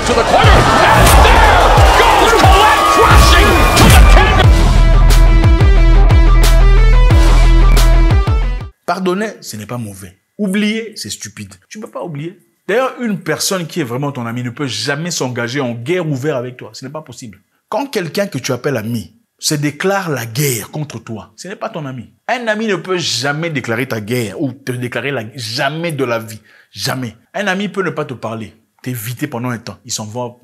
to the corner, and there goes Colette crashing to the canvas. Pardonner, ce n'est pas mauvais. Oublier, c'est stupide. Tu ne peux pas oublier. D'ailleurs, une personne qui est vraiment ton ami ne peut jamais s'engager en guerre ouverte avec toi. Ce n'est pas possible. Quand quelqu'un que tu appelles ami se déclare la guerre contre toi, ce n'est pas ton ami. Un ami ne peut jamais déclarer ta guerre ou te déclarer la guerre. Jamais de la vie. Jamais. Un ami peut ne pas te parler, t'éviter pendant un temps. Il s'en va,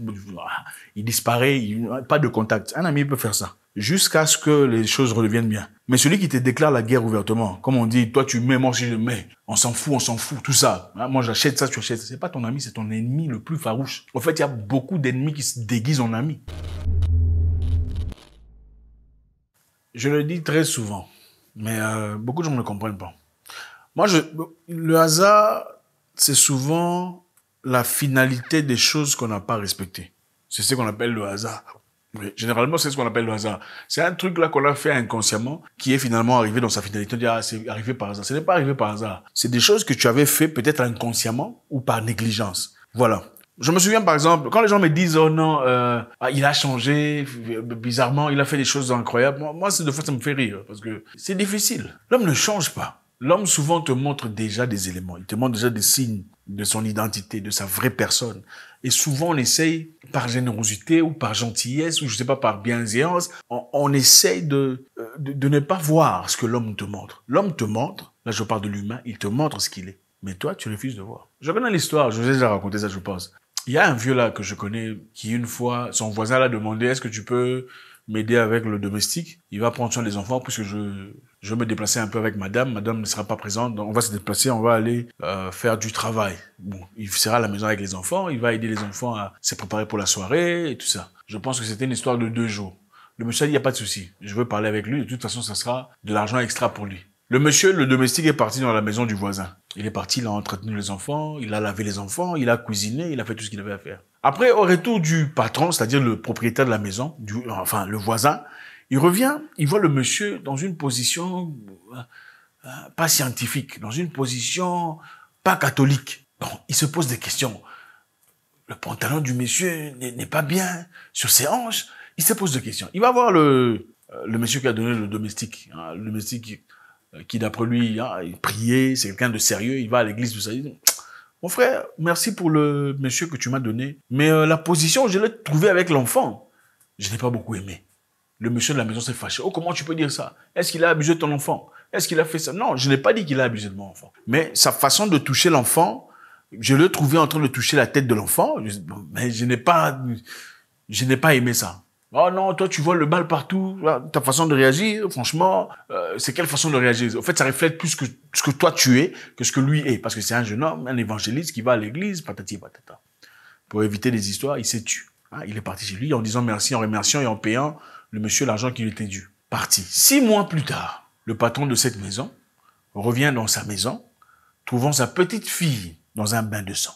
il disparaît, pas de contact. Un ami peut faire ça jusqu'à ce que les choses redeviennent bien. Mais celui qui te déclare la guerre ouvertement, comme on dit, toi tu mets, moi aussi je mets, on s'en fout, tout ça. Moi j'achète ça, tu achètes ça. C'est pas ton ami, c'est ton ennemi le plus farouche. En fait, il y a beaucoup d'ennemis qui se déguisent en amis. Je le dis très souvent, mais beaucoup de gens ne comprennent pas. Moi, le hasard, c'est souvent la finalité des choses qu'on n'a pas respectées. C'est ce qu'on appelle le hasard. Oui, généralement, c'est ce qu'on appelle le hasard. C'est un truc là qu'on a fait inconsciemment, qui est finalement arrivé dans sa finalité. On dit, ah, c'est arrivé par hasard. Ce n'est pas arrivé par hasard. C'est des choses que tu avais fait peut-être inconsciemment ou par négligence. Voilà. Je me souviens, par exemple, quand les gens me disent, oh non, il a changé, bizarrement, il a fait des choses incroyables. Moi, des fois, ça me fait rire, parce que c'est difficile. L'homme ne change pas. L'homme souvent te montre déjà des éléments. Il te montre déjà des signes de son identité, de sa vraie personne. Et souvent, on essaye, par générosité ou par gentillesse, ou je sais pas, par bienséance, on essaye de ne pas voir ce que l'homme te montre. L'homme te montre, là je parle de l'humain, il te montre ce qu'il est. Mais toi, tu refuses de voir. Je connais l'histoire, je vous ai déjà raconté ça, je pense. Il y a un vieux là que je connais qui, une fois, son voisin l'a demandé, est-ce que tu peux m'aider avec le domestique? Il va prendre soin des enfants puisque je vais me déplacer un peu avec madame. Madame ne sera pas présente, donc on va se déplacer, on va aller faire du travail. Bon, il sera à la maison avec les enfants, il va aider les enfants à se préparer pour la soirée et tout ça. Je pense que c'était une histoire de 2 jours. Le monsieur a dit, il n'y a pas de souci, je veux parler avec lui, de toute façon, ça sera de l'argent extra pour lui. Le monsieur, le domestique, est parti dans la maison du voisin. Il est parti, il a entretenu les enfants, il a lavé les enfants, il a cuisiné, il a fait tout ce qu'il avait à faire. Après, au retour du patron, c'est-à-dire le propriétaire de la maison, enfin le voisin, il revient, il voit le monsieur dans une position pas scientifique, dans une position pas catholique. Donc, il se pose des questions. Le pantalon du monsieur n'est pas bien sur ses hanches. Il se pose des questions. Il va voir le monsieur qui a donné le domestique, hein, le domestique qui d'après lui, il priait, c'est quelqu'un de sérieux, il va à l'église, tout ça. Il dit, mon frère, merci pour le monsieur que tu m'as donné, mais la position, je l'ai trouvée avec l'enfant. Je n'ai pas beaucoup aimé. Le monsieur de la maison s'est fâché. Oh, comment tu peux dire ça? Est-ce qu'il a abusé de ton enfant? Est-ce qu'il a fait ça? Non, je n'ai pas dit qu'il a abusé de mon enfant. Mais sa façon de toucher l'enfant, je l'ai trouvé en train de toucher la tête de l'enfant, mais je n'ai pas aimé ça. Oh non, toi tu vois le mal partout, ta façon de réagir, franchement, c'est quelle façon de réagir? En fait, ça reflète plus que ce que toi tu es que ce que lui est, parce que c'est un jeune homme, un évangéliste qui va à l'église, patati patata. Pour éviter des histoires, il s'est tué. Il est parti chez lui en disant merci, en remerciant et en payant le monsieur l'argent qui lui était dû. Parti. 6 mois plus tard, le patron de cette maison revient dans sa maison, trouvant sa petite fille dans un bain de sang.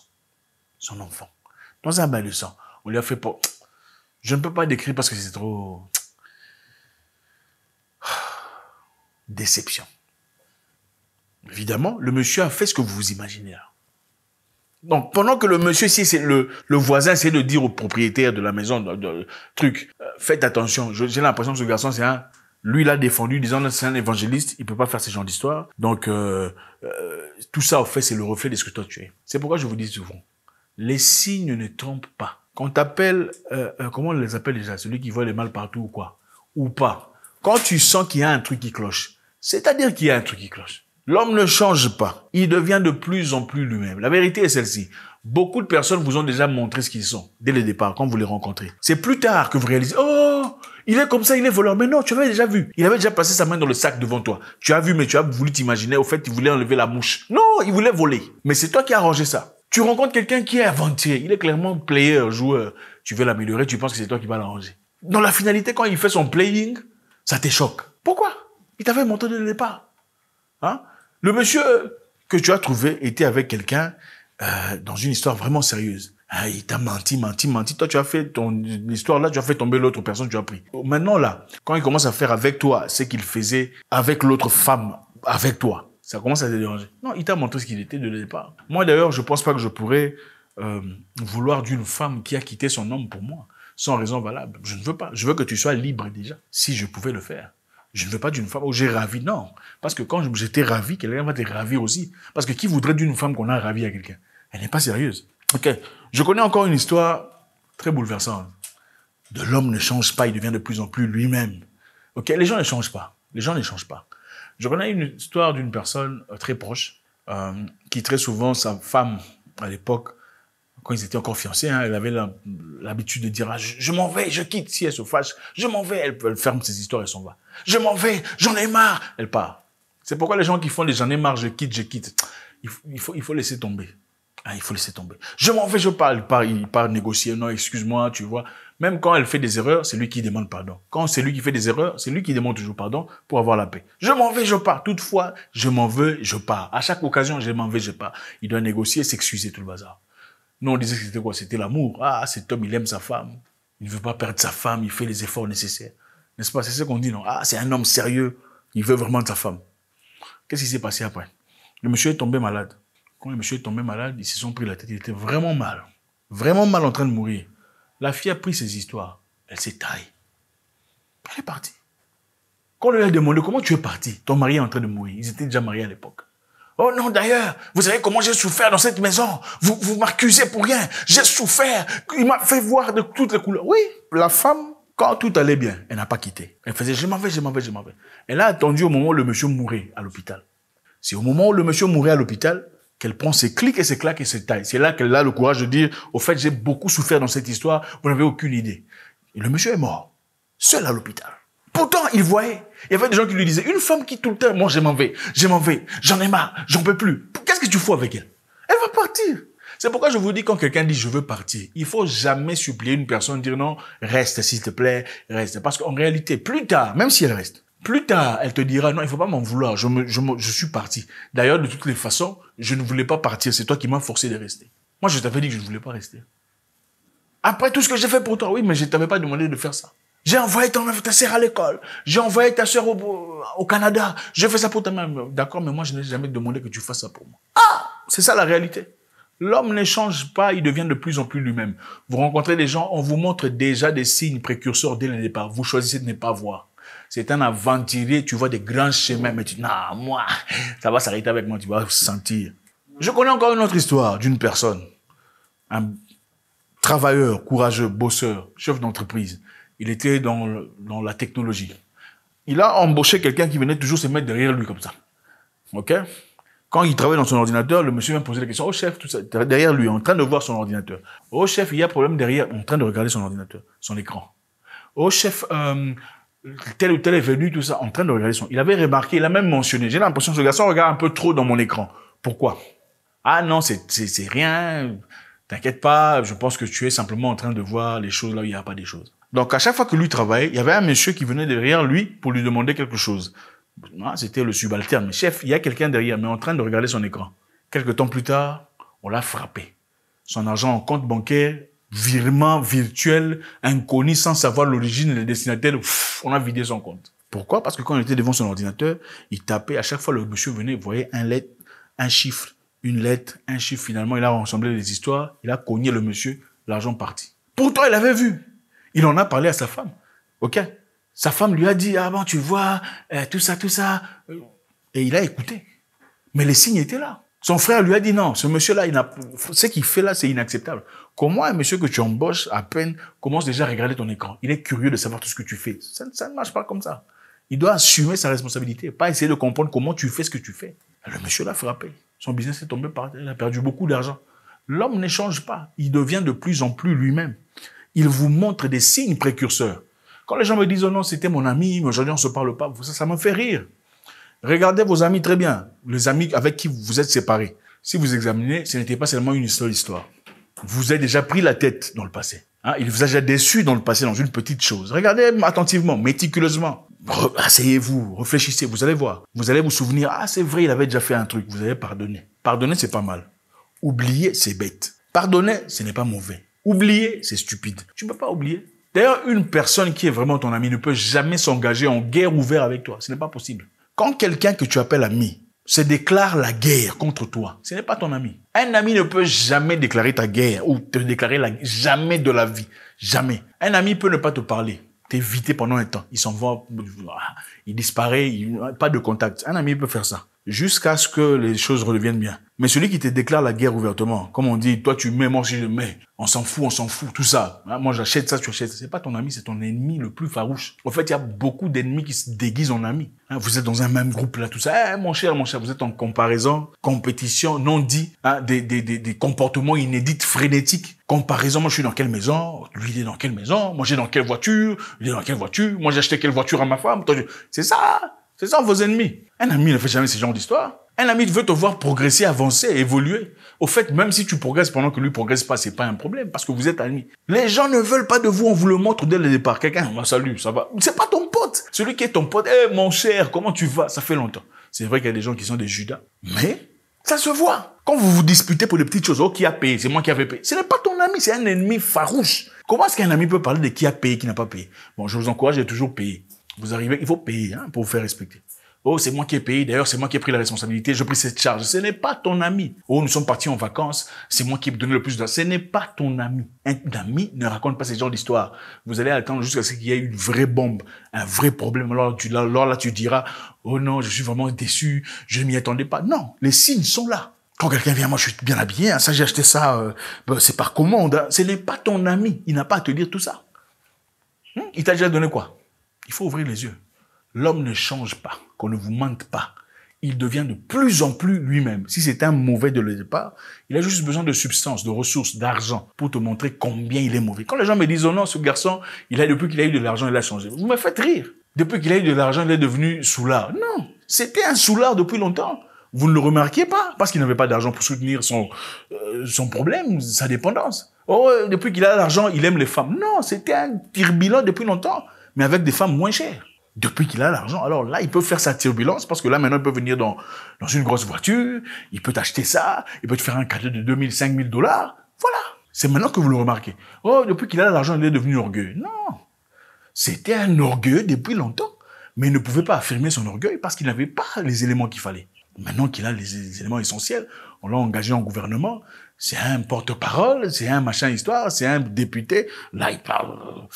Son enfant. Dans un bain de sang. On lui a fait pour... Je ne peux pas décrire parce que c'est trop... Déception. Évidemment, le monsieur a fait ce que vous vous imaginez là. Donc, pendant que le monsieur ici, c'est le voisin essaie de dire au propriétaire de la maison, truc, faites attention. J'ai l'impression que ce garçon, lui, il a défendu, disant, c'est un évangéliste, il peut pas faire ce genre d'histoire. Donc, tout ça, en fait, c'est le reflet de ce que toi tu es. C'est pourquoi je vous dis souvent, les signes ne trompent pas. Quand on t'appelle, comment on les appelle déjà? Celui qui voit les mal partout ou quoi? Ou pas. Quand tu sens qu'il y a un truc qui cloche, c'est-à-dire qu'il y a un truc qui cloche. L'homme ne change pas. Il devient de plus en plus lui-même. La vérité est celle-ci. Beaucoup de personnes vous ont déjà montré ce qu'ils sont, dès le départ, quand vous les rencontrez. C'est plus tard que vous réalisez, oh, il est comme ça, il est voleur. Mais non, tu avais déjà vu. Il avait déjà placé sa main dans le sac devant toi. Tu as vu, mais tu as voulu t'imaginer, au fait, il voulait enlever la mouche. Non, il voulait voler. Mais c'est toi qui as arrangé ça. Tu rencontres quelqu'un qui est aventurier, il est clairement player, joueur. Tu veux l'améliorer, tu penses que c'est toi qui vas l'arranger. Dans la finalité, quand il fait son playing, ça te choque. Pourquoi? Il t'avait montré dès le départ. Hein? Le monsieur que tu as trouvé était avec quelqu'un dans une histoire vraiment sérieuse. Il t'a menti. Toi, tu as fait ton histoire là, tu as fait tomber l'autre personne, tu as pris. Maintenant là, quand il commence à faire avec toi ce qu'il faisait avec l'autre femme, avec toi, ça commence à te déranger. Non, il t'a montré ce qu'il était de le départ. Moi, d'ailleurs, je pense pas que je pourrais vouloir d'une femme qui a quitté son homme pour moi, sans raison valable. Je ne veux pas. Je veux que tu sois libre déjà, si je pouvais le faire. Je ne veux pas d'une femme où j'ai ravi, non. Parce que quand j'étais ravi, quelqu'un va te ravir aussi. Parce que qui voudrait d'une femme qu'on a ravi à quelqu'un? Elle n'est pas sérieuse. Ok. Je connais encore une histoire très bouleversante. De l'homme ne change pas, il devient de plus en plus lui-même. Ok. Les gens ne changent pas. Les gens ne changent pas. Je connais une histoire d'une personne très proche, qui très souvent, sa femme, à l'époque, quand ils étaient encore fiancés, elle avait l'habitude de dire, je m'en vais, je quitte. Si elle se fâche, je m'en vais. Elle ferme ses histoires, elle s'en va. Je m'en vais, j'en ai marre. Elle part. C'est pourquoi les gens qui font les j'en ai marre, je quitte. Il faut laisser tomber. Il faut laisser tomber. Je m'en vais, je pars. Il part négocier. Non, excuse-moi, tu vois. Même quand elle fait des erreurs, c'est lui qui demande pardon. Quand c'est lui qui fait des erreurs, c'est lui qui demande toujours pardon pour avoir la paix. Je m'en vais, je pars. Toutefois, je m'en veux, je pars. À chaque occasion, je m'en vais, je pars. Il doit négocier, s'excuser, tout le bazar. Nous, on disait que c'était quoi? C'était l'amour. Cet homme, il aime sa femme. Il ne veut pas perdre sa femme. Il fait les efforts nécessaires. N'est-ce pas? C'est ce qu'on dit, non? C'est un homme sérieux. Il veut vraiment de sa femme. Qu'est-ce qui s'est passé après? Le monsieur est tombé malade. Quand le monsieur est tombé malade, ils se sont pris la tête. Il était vraiment mal. Vraiment mal en train de mourir. La fille a pris ses histoires. Elle s'est taillée. Elle est partie. Quand on lui a demandé comment tu es parti, ton mari est en train de mourir. Ils étaient déjà mariés à l'époque. Oh non, d'ailleurs, vous savez comment j'ai souffert dans cette maison. Vous m'accusez pour rien. J'ai souffert. Il m'a fait voir de toutes les couleurs. Oui, la femme, quand tout allait bien, elle n'a pas quitté. Elle faisait je m'en vais. Elle a attendu au moment où le monsieur mourait à l'hôpital. C'est au moment où le monsieur mourait à l'hôpital qu'elle prend ses clics et ses claques et ses tailles. C'est là qu'elle a le courage de dire, au fait, j'ai beaucoup souffert dans cette histoire, vous n'avez aucune idée. Et le monsieur est mort, seul à l'hôpital. Pourtant, il voyait. Il y avait des gens qui lui disaient, une femme qui tout le temps, moi je m'en vais, j'en ai marre, j'en peux plus. Qu'est-ce que tu fous avec elle? Elle va partir. C'est pourquoi je vous dis, quand quelqu'un dit je veux partir, il faut jamais supplier une personne, dire non, reste s'il te plaît, reste. Parce qu'en réalité, plus tard, même si elle reste, plus tard, elle te dira, non, il faut pas m'en vouloir, je suis parti. D'ailleurs, de toutes les façons, je ne voulais pas partir, c'est toi qui m'as forcé de rester. Moi, je t'avais dit que je ne voulais pas rester. Après tout ce que j'ai fait pour toi, oui, mais je ne t'avais pas demandé de faire ça. J'ai envoyé ta sœur à l'école, j'ai envoyé ta sœur au Canada, je fais ça pour ta mère. D'accord, mais moi, je n'ai jamais demandé que tu fasses ça pour moi. C'est ça la réalité. L'homme ne change pas, il devient de plus en plus lui-même. Vous rencontrez des gens, on vous montre déjà des signes précurseurs dès le départ. Vous choisissez de ne pas voir. C'est un aventurier, tu vois des grands chemins, mais tu dis, non, moi, ça va s'arrêter avec moi, tu vas sentir. Je connais encore une autre histoire d'une personne, un travailleur, courageux, bosseur, chef d'entreprise. Il était dans la technologie. Il a embauché quelqu'un qui venait toujours se mettre derrière lui comme ça. OK? Quand il travaille dans son ordinateur, le monsieur vient poser la question, oh chef, tout ça, derrière lui, en train de voir son ordinateur. Oh chef, il y a problème derrière, en train de regarder son ordinateur, son écran. Oh chef, tel ou tel est venu, tout ça, en train de regarder son... Il avait remarqué, il a même mentionné, j'ai l'impression que ce garçon regarde un peu trop dans mon écran. Pourquoi? Ah non, c'est rien, t'inquiète pas, je pense que tu es simplement en train de voir les choses là où il n'y a pas des choses. Donc à chaque fois que lui travaillait, il y avait un monsieur qui venait derrière lui pour lui demander quelque chose. C'était le subalterne. Mais chef, il y a quelqu'un derrière, mais en train de regarder son écran. Quelque temps plus tard, on l'a frappé. Son argent en compte bancaire, virement virtuel, inconnu, sans savoir l'origine et le destinataire, on a vidé son compte. Pourquoi? Parce que quand il était devant son ordinateur, il tapait, à chaque fois le monsieur venait, il voyait un chiffre, une lettre, un chiffre. Finalement, il a rassemblé les histoires, il a cogné le monsieur, l'argent parti. Pourtant, il avait vu. Il en a parlé à sa femme. OK? Sa femme lui a dit, ah bon, tu vois, tout ça. Et il a écouté. Mais les signes étaient là. Son frère lui a dit, non, ce monsieur-là, ce qu'il fait là, c'est inacceptable. Comment un monsieur que tu embauches à peine commence déjà à regarder ton écran? Il est curieux de savoir tout ce que tu fais. Ça ne marche pas comme ça. Il doit assumer sa responsabilité, pas essayer de comprendre comment tu fais ce que tu fais. Le monsieur l'a frappé. Son business est tombé par terre. Il a perdu beaucoup d'argent. L'homme ne change pas. Il devient de plus en plus lui-même. Il vous montre des signes précurseurs. Quand les gens me disent, oh non, c'était mon ami, mais aujourd'hui on ne se parle pas, ça me fait rire. Regardez vos amis très bien, les amis avec qui vous êtes séparés. Si vous examinez, ce n'était pas seulement une seule histoire. Vous avez déjà pris la tête dans le passé. Il vous a déjà déçu dans le passé, dans une petite chose. Regardez attentivement, méticuleusement. Asseyez-vous, réfléchissez, vous allez voir. Vous allez vous souvenir, c'est vrai, il avait déjà fait un truc, vous allez pardonner. Pardonner, c'est pas mal. Oublier, c'est bête. Pardonner, ce n'est pas mauvais. Oublier, c'est stupide. Tu ne peux pas oublier. D'ailleurs, une personne qui est vraiment ton ami ne peut jamais s'engager en guerre ouverte avec toi. Ce n'est pas possible. Quand quelqu'un que tu appelles ami se déclare la guerre contre toi, ce n'est pas ton ami. Un ami ne peut jamais déclarer ta guerre ou te déclarer jamais de la vie. Jamais. Un ami peut ne pas te parler, t'éviter pendant un temps. Il s'en va, il disparaît, pas de contact. Un ami peut faire ça jusqu'à ce que les choses redeviennent bien. Mais celui qui te déclare la guerre ouvertement, comme on dit, toi tu mets, moi aussi je mets, on s'en fout, tout ça. Moi j'achète ça, tu achètes ça. C'est pas ton ami, c'est ton ennemi le plus farouche. En fait, il y a beaucoup d'ennemis qui se déguisent en amis. Vous êtes dans un même groupe là, tout ça. Mon cher, vous êtes en comparaison, compétition, non dit, des comportements inédits, frénétiques. Comparaison, moi je suis dans quelle maison, lui il est dans quelle maison, moi j'ai dans quelle voiture, il est dans quelle voiture, moi j'ai acheté quelle voiture à ma femme. C'est ça vos ennemis. Un ami ne fait jamais ce genre d'histoire. Un ami veut te voir progresser, avancer, évoluer. Au fait, même si tu progresses pendant que lui progresse pas, c'est pas un problème parce que vous êtes amis. Les gens ne veulent pas de vous, on vous le montre dès le départ. Quelqu'un, salut, ça va. C'est pas ton pote. Celui qui est ton pote, mon cher, comment tu vas? Ça fait longtemps. C'est vrai qu'il y a des gens qui sont des Judas, mais ça se voit. Quand vous vous disputez pour des petites choses, qui a payé? C'est moi qui avais payé. Ce n'est pas ton ami, c'est un ennemi farouche. Comment est-ce qu'un ami peut parler de qui a payé, qui n'a pas payé? Bon, je vous encourage à toujours payer. Vous arrivez, il faut payer pour vous faire respecter. Oh, c'est moi qui ai payé. D'ailleurs, c'est moi qui ai pris la responsabilité. Je pris cette charge. Ce n'est pas ton ami. Oh, nous sommes partis en vacances. C'est moi qui ai donné le plus d'argent. Ce n'est pas ton ami. Un ami ne raconte pas ce genre d'histoire. Vous allez attendre jusqu'à ce qu'il y ait une vraie bombe, un vrai problème. Alors là, tu diras, oh non, je suis vraiment déçu. Je ne m'y attendais pas. Non, les signes sont là. Quand quelqu'un vient, moi, je suis bien habillé. Ça, j'ai acheté ça. C'est par commande. Ce n'est pas ton ami. Il n'a pas à te dire tout ça. Il t'a déjà donné quoi? Il faut ouvrir les yeux. L'homme ne change pas, qu'on ne vous mente pas. Il devient de plus en plus lui-même. Si c'est un mauvais de le départ, il a juste besoin de substances, de ressources, d'argent pour te montrer combien il est mauvais. Quand les gens me disent, oh non, ce garçon, depuis qu'il a eu de l'argent, il a changé. Vous me faites rire. Depuis qu'il a eu de l'argent, il est devenu soulard. Non, c'était un soulard depuis longtemps. Vous ne le remarquiez pas parce qu'il n'avait pas d'argent pour soutenir son problème, sa dépendance. Oh, depuis qu'il a l'argent, il aime les femmes. Non, c'était un turbulent depuis longtemps, mais avec des femmes moins chères. Depuis qu'il a l'argent, alors là, il peut faire sa turbulence parce que là, maintenant, il peut venir dans une grosse voiture, il peut t'acheter ça, il peut te faire un cadeau de 2000, 5000 dollars. Voilà. C'est maintenant que vous le remarquez. Oh, depuis qu'il a l'argent, il est devenu orgueilleux. Non. C'était un orgueilleux depuis longtemps, mais il ne pouvait pas affirmer son orgueil parce qu'il n'avait pas les éléments qu'il fallait. Maintenant qu'il a les éléments essentiels, on l'a engagé en gouvernement, c'est un porte-parole, c'est un machin histoire, c'est un député, là il parle...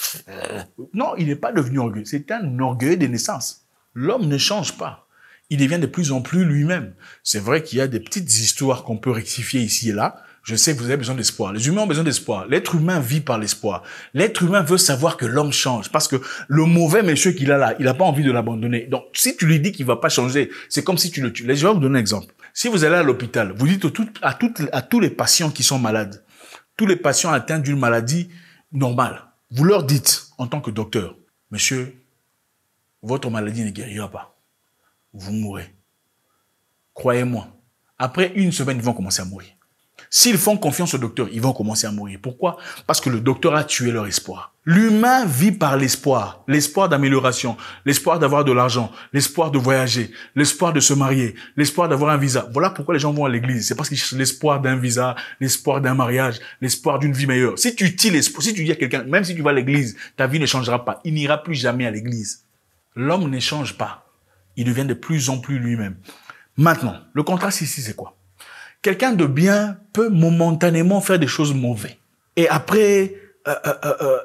Non, il n'est pas devenu orgueilleux, c'est un orgueil de naissance. L'homme ne change pas, il devient de plus en plus lui-même. C'est vrai qu'il y a des petites histoires qu'on peut rectifier ici et là. Je sais que vous avez besoin d'espoir. Les humains ont besoin d'espoir. L'être humain vit par l'espoir. L'être humain veut savoir que l'homme change. Parce que le mauvais monsieur qu'il a là, il n'a pas envie de l'abandonner. Donc, si tu lui dis qu'il va pas changer, c'est comme si tu le tues. Je vais vous donner un exemple. Si vous allez à l'hôpital, vous dites à tous les patients qui sont malades, tous les patients atteints d'une maladie normale, vous leur dites, en tant que docteur, monsieur, votre maladie ne guérira pas. Vous mourrez. Croyez-moi. Après une semaine, ils vont commencer à mourir. S'ils font confiance au docteur, ils vont commencer à mourir. Pourquoi? Parce que le docteur a tué leur espoir. L'humain vit par l'espoir. L'espoir d'amélioration, l'espoir d'avoir de l'argent, l'espoir de voyager, l'espoir de se marier, l'espoir d'avoir un visa. Voilà pourquoi les gens vont à l'église. C'est parce qu'ils cherchent l'espoir d'un visa, l'espoir d'un mariage, l'espoir d'une vie meilleure. Si tu dis à quelqu'un, même si tu vas à l'église, ta vie ne changera pas. Il n'ira plus jamais à l'église. L'homme ne change pas. Il devient de plus en plus lui-même. Maintenant, le contraste ici, c'est quoi? Quelqu'un de bien peut momentanément faire des choses mauvaises. Et après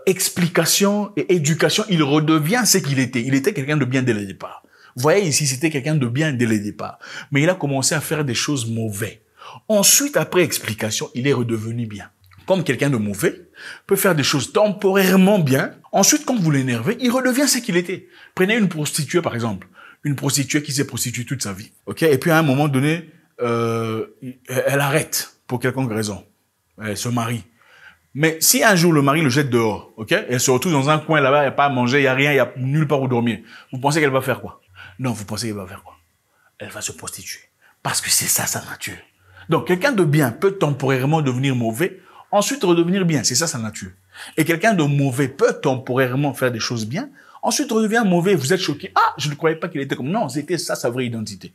explication et éducation, il redevient ce qu'il était. Il était quelqu'un de bien dès le départ. Vous voyez ici, c'était quelqu'un de bien dès le départ. Mais il a commencé à faire des choses mauvaises. Ensuite, après explication, il est redevenu bien. Comme quelqu'un de mauvais peut faire des choses temporairement bien. Ensuite, quand vous l'énervez, il redevient ce qu'il était. Prenez une prostituée, par exemple. Une prostituée qui s'est prostituée toute sa vie. Ok? Et puis, à un moment donné, elle arrête pour quelconque raison. Elle se marie. Mais si un jour le mari le jette dehors, ok, elle se retrouve dans un coin là-bas, il n'y a pas à manger, il n'y a rien, il n'y a nulle part où dormir. Vous pensez qu'elle va faire quoi? Non, vous pensez qu'elle va faire quoi? Elle va se prostituer. Parce que c'est ça sa nature. Donc, quelqu'un de bien peut temporairement devenir mauvais, ensuite redevenir bien. C'est ça sa nature. Et quelqu'un de mauvais peut temporairement faire des choses bien, ensuite redevient mauvais. Vous êtes choqué. Ah, je ne croyais pas qu'il était comme... Non, c'était ça sa vraie identité.